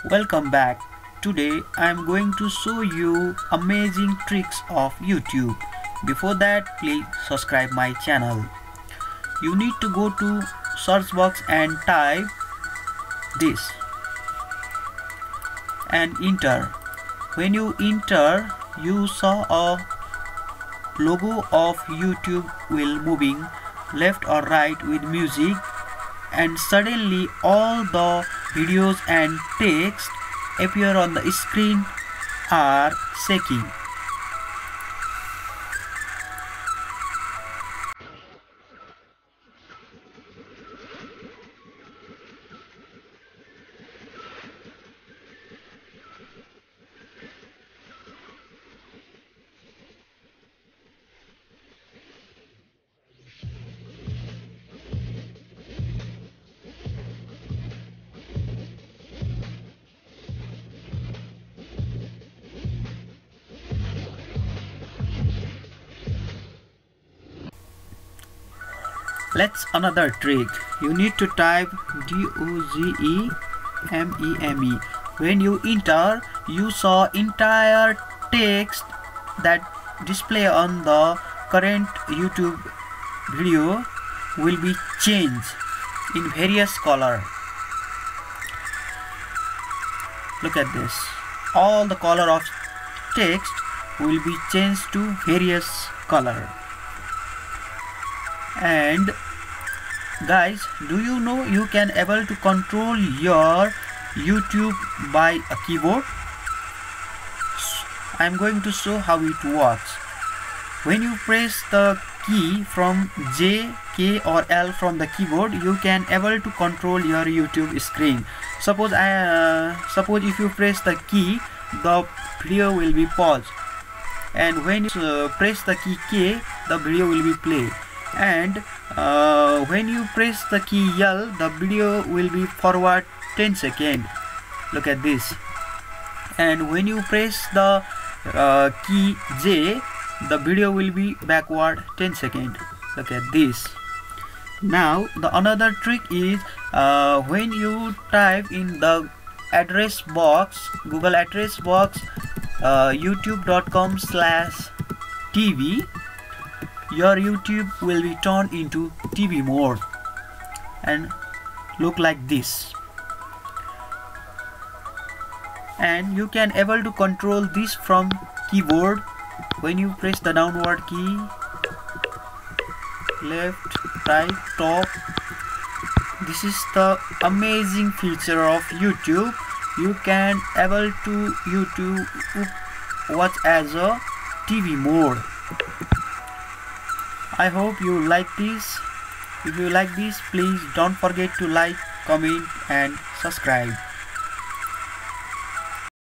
Welcome back. Today I am going to show you amazing tricks of YouTube. Before that, please subscribe my channel. You need to go to search box and type this and enter. When you enter, you saw a logo of YouTube will moving left or right with music, and suddenly all the videos and text appear on the screen are shaking. Let's another trick. You need to type DOGEMEME. When you enter, you saw entire text that display on the current YouTube video will be changed in various color. Look at this. All the color of text will be changed to various color. And guys, do you know you can able to control your YouTube by a keyboard? I'm going to show how it works. When you press the key from J, K or L from the keyboard, you can able to control your YouTube screen. Suppose if you press the key, the video will be paused, and when you press the key K, the video will be play. And when you press the key L, the video will be forward 10 seconds. Look at this. And when you press the key J, the video will be backward 10 seconds. Look at this. Now the another trick is when you type in the address box, Google address box, youtube.com/TV, your YouTube will be turned into TV mode and look like this. And you can able to control this from keyboard. When you press the downward key, left, right, top. This is the amazing feature of YouTube. You can able to YouTube watch as a TV mode. I hope you like this. If you like this, please don't forget to like, comment and subscribe.